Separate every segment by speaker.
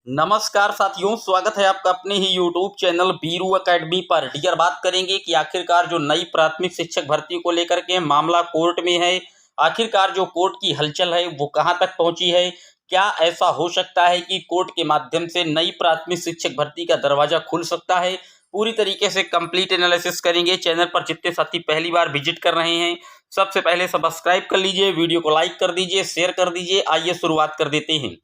Speaker 1: नमस्कार साथियों, स्वागत है आपका अपने ही YouTube चैनल बीरू एकेडमी पर। डियर, बात करेंगे कि आखिरकार जो नई प्राथमिक शिक्षक भर्ती को लेकर के मामला कोर्ट में है, आखिरकार जो कोर्ट की हलचल है वो कहां तक पहुंची है। क्या ऐसा हो सकता है कि कोर्ट के माध्यम से नई प्राथमिक शिक्षक भर्ती का दरवाजा खुल सकता है? पूरी तरीके से कंप्लीट एनालिसिस करेंगे। चैनल पर जितने साथी पहली बार विजिट कर रहे हैं, सबसे पहले सब्सक्राइब कर लीजिए, वीडियो को लाइक कर दीजिए, शेयर कर दीजिए। आइए शुरुआत कर देते हैं।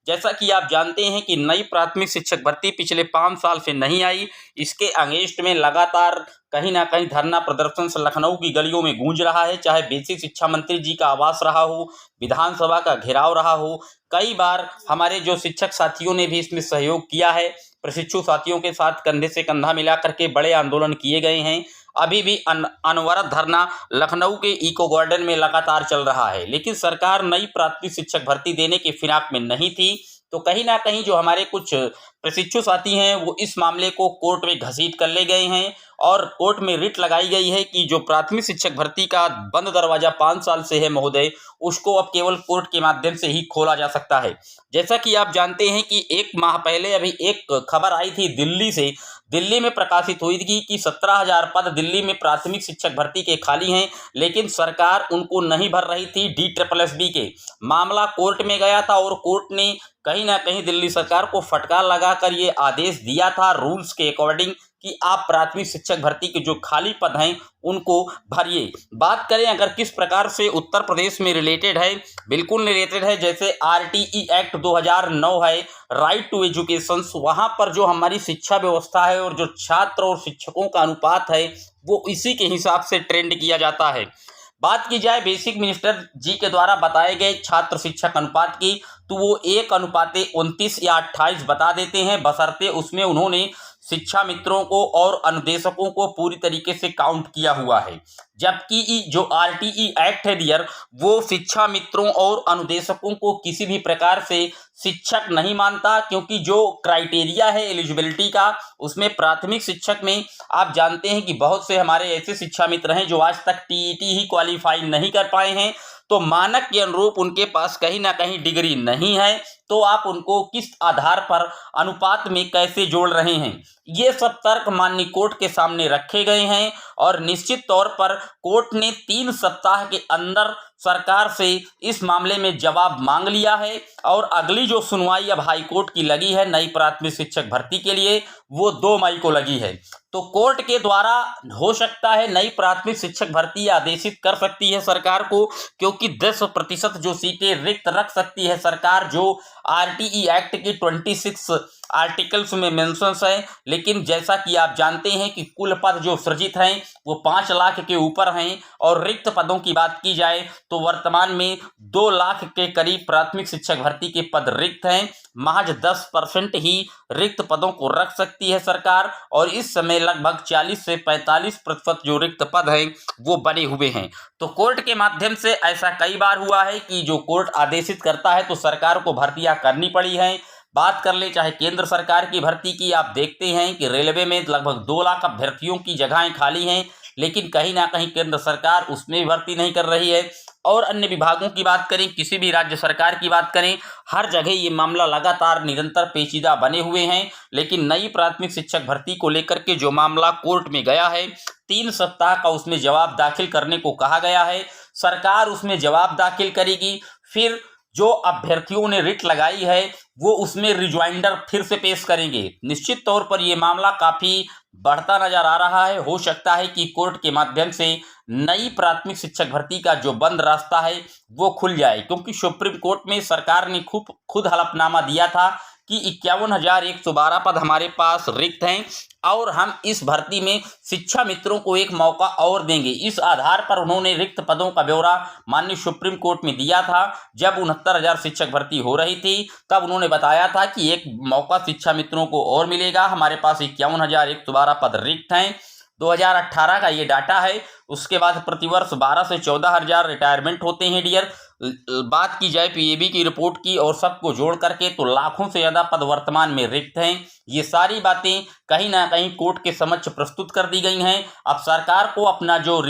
Speaker 1: जैसा कि आप जानते हैं कि नई प्राथमिक शिक्षक भर्ती पिछले 5 साल से नहीं आई। इसके अगेंस्ट में लगातार कहीं ना कहीं धरना प्रदर्शन से लखनऊ की गलियों में गूंज रहा है। चाहे बेसिक शिक्षा मंत्री जी का आवास रहा हो, विधानसभा का घेराव रहा हो, कई बार हमारे जो शिक्षक साथियों ने भी इसमें सहयोग किया है। प्रशिक्षु साथियों के साथ कंधे से कंधा मिला करके बड़े आंदोलन किए गए हैं। अभी भी अनवरत धरना लखनऊ के इको गार्डन में लगातार चल रहा है, लेकिन सरकार नई प्राथमिक शिक्षक भर्ती देने के फिराक में नहीं थी। तो कहीं ना कहीं जो हमारे कुछ प्रशिक्षु साथी हैं वो इस मामले को कोर्ट में घसीट कर ले गए हैं और कोर्ट में रिट लगाई गई है कि जो प्राथमिक शिक्षक भर्ती का बंद दरवाजा 5 साल से है महोदय, उसको अब केवल कोर्ट के माध्यम से ही खोला जा सकता है। जैसा कि आप जानते हैं कि 1 माह पहले अभी एक खबर आई थी दिल्ली से। दिल्ली में प्रकाशित हुई थी कि 17,000 पद दिल्ली में प्राथमिक शिक्षक भर्ती के खाली हैं, लेकिन सरकार उनको नहीं भर रही थी। DSSB के मामला कोर्ट में गया था और कोर्ट ने कहीं ना कहीं दिल्ली सरकार को फटकार लगाकर ये आदेश दिया था रूल्स के अकॉर्डिंग कि आप प्राथमिक शिक्षक भर्ती के जो खाली पद हैं उनको भरिए। बात करें अगर किस प्रकार से उत्तर प्रदेश में रिलेटेड है, बिल्कुल रिलेटेड है। जैसे RTE एक्ट 2009 है, राइट टू एजुकेशन, वहाँ पर जो हमारी शिक्षा व्यवस्था है और जो छात्र और शिक्षकों का अनुपात है वो इसी के हिसाब से ट्रेंड किया जाता है। बात की जाए बेसिक मिनिस्टर जी के द्वारा बताए गए छात्र शिक्षक अनुपात की, तो वो 1:29 या 28 बता देते हैं, बशर्ते उसमें उन्होंने शिक्षा मित्रों को और अनुदेशकों को पूरी तरीके से काउंट किया हुआ है। जबकि जो RTE एक्ट है डियर, वो शिक्षा मित्रों और अनुदेशकों को किसी भी प्रकार से शिक्षक नहीं मानता, क्योंकि जो क्राइटेरिया है एलिजिबिलिटी का, उसमें प्राथमिक शिक्षक में आप जानते हैं कि बहुत से हमारे ऐसे शिक्षा मित्र हैं जो आज तक TET ही क्वालिफाई नहीं कर पाए हैं। तो मानक के अनुरूप उनके पास कहीं ना कहीं डिग्री नहीं है, तो आप उनको किस आधार पर अनुपात में कैसे जोड़ रहे हैं, ये सब तर्क माननीय कोर्ट के सामने रखे गए हैं। और निश्चित तौर पर कोर्ट ने 3 सप्ताह के अंदर सरकार से इस मामले में जवाब मांग लिया है और अगली जो सुनवाई अब हाई कोर्ट की लगी है नई प्राथमिक शिक्षक भर्ती के लिए, वो 2 मई को लगी है। तो कोर्ट के द्वारा हो सकता है नई प्राथमिक शिक्षक भर्ती आदेशित कर सकती है सरकार को, क्योंकि 10% जो सीटें रिक्त रख सकती है सरकार, जो RTE एक्ट की 26 आर्टिकल्स में मेंशंस है। लेकिन जैसा कि आप जानते हैं कि कुल पद जो सृजित हैं वो 5 लाख के ऊपर हैं और रिक्त पदों की बात की जाए तो वर्तमान में 2 लाख के करीब प्राथमिक शिक्षक भर्ती के पद रिक्त हैं। महज 10% ही रिक्त पदों को रख सकती है सरकार, और इस समय लगभग 40 से 45% जो रिक्त पद हैं वो बने हुए हैं। तो कोर्ट के माध्यम से ऐसा कई बार हुआ है कि जो कोर्ट आदेशित करता है तो सरकार को भर्तियां करनी पड़ी हैं। बात कर ले चाहे केंद्र सरकार की भर्ती की, आप देखते हैं कि रेलवे में लगभग 2 लाख अभ्यर्थियों की जगहें खाली हैं, लेकिन कहीं ना कहीं केंद्र सरकार उसमें भी भर्ती नहीं कर रही है। और अन्य विभागों की बात करें, किसी भी राज्य सरकार की बात करें, हर जगह ये मामला लगातार निरंतर पेचीदा बने हुए हैं। लेकिन नई प्राथमिक शिक्षक भर्ती को लेकर के जो मामला कोर्ट में गया है, 3 सप्ताह का उसमें जवाब दाखिल करने को कहा गया है। सरकार उसमें जवाब दाखिल करेगी, फिर जो अभ्यर्थियों ने रिट लगाई है वो उसमें रिजॉइंडर फिर से पेश करेंगे। निश्चित तौर पर यह मामला काफी बढ़ता नजर आ रहा है। हो सकता है कि कोर्ट के माध्यम से नई प्राथमिक शिक्षक भर्ती का जो बंद रास्ता है वो खुल जाए, क्योंकि सुप्रीम कोर्ट में सरकार ने खुद हलफनामा दिया था कि 51,112 पद हमारे पास रिक्त हैं और हम इस भर्ती में शिक्षा मित्रों को एक मौका और देंगे। इस आधार पर उन्होंने रिक्त पदों का ब्यौरा माननीय सुप्रीम कोर्ट में दिया था। जब 69,000 शिक्षक भर्ती हो रही थी तब उन्होंने बताया था कि एक मौका शिक्षा मित्रों को और मिलेगा, हमारे पास 51,112 पद रिक्त हैं। 2018 का ये डाटा है। उसके बाद प्रतिवर्ष 12 से 14,000 रिटायरमेंट होते हैं डियर। बात की जाए PAB की रिपोर्ट की और सबको जोड़ करके तो लाखों से ज़्यादा पद वर्तमान में रिक्त हैं। ये सारी बातें कहीं ना कहीं कोर्ट के समक्ष प्रस्तुत कर दी गई हैं। अब सरकार को अपना जो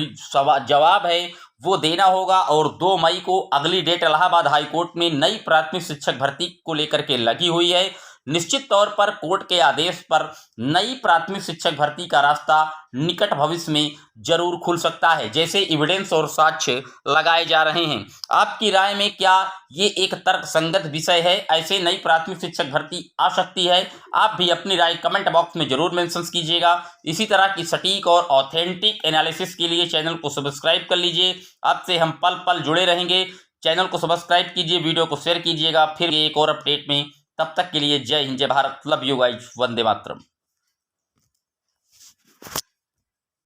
Speaker 1: जवाब है वो देना होगा और 2 मई को अगली डेट इलाहाबाद हाई कोर्ट में नई प्राथमिक शिक्षक भर्ती को लेकर के लगी हुई है। निश्चित तौर पर कोर्ट के आदेश पर नई प्राथमिक शिक्षक भर्ती का रास्ता निकट भविष्य में जरूर खुल सकता है, जैसे एविडेंस और साक्ष्य लगाए जा रहे हैं। आपकी राय में क्या ये एक तर्कसंगत विषय है? ऐसे नई प्राथमिक शिक्षक भर्ती आ सकती है? आप भी अपनी राय कमेंट बॉक्स में जरूर मेंशन कीजिएगा। इसी तरह की सटीक और ऑथेंटिक एनालिसिस के लिए चैनल को सब्सक्राइब कर लीजिए। आपसे हम पल पल जुड़े रहेंगे। चैनल को सब्सक्राइब कीजिए, वीडियो को शेयर कीजिएगा। फिर एक और अपडेट में, तब तक के लिए जय हिंद, जय Bharat, love you guys, Vande Mataram.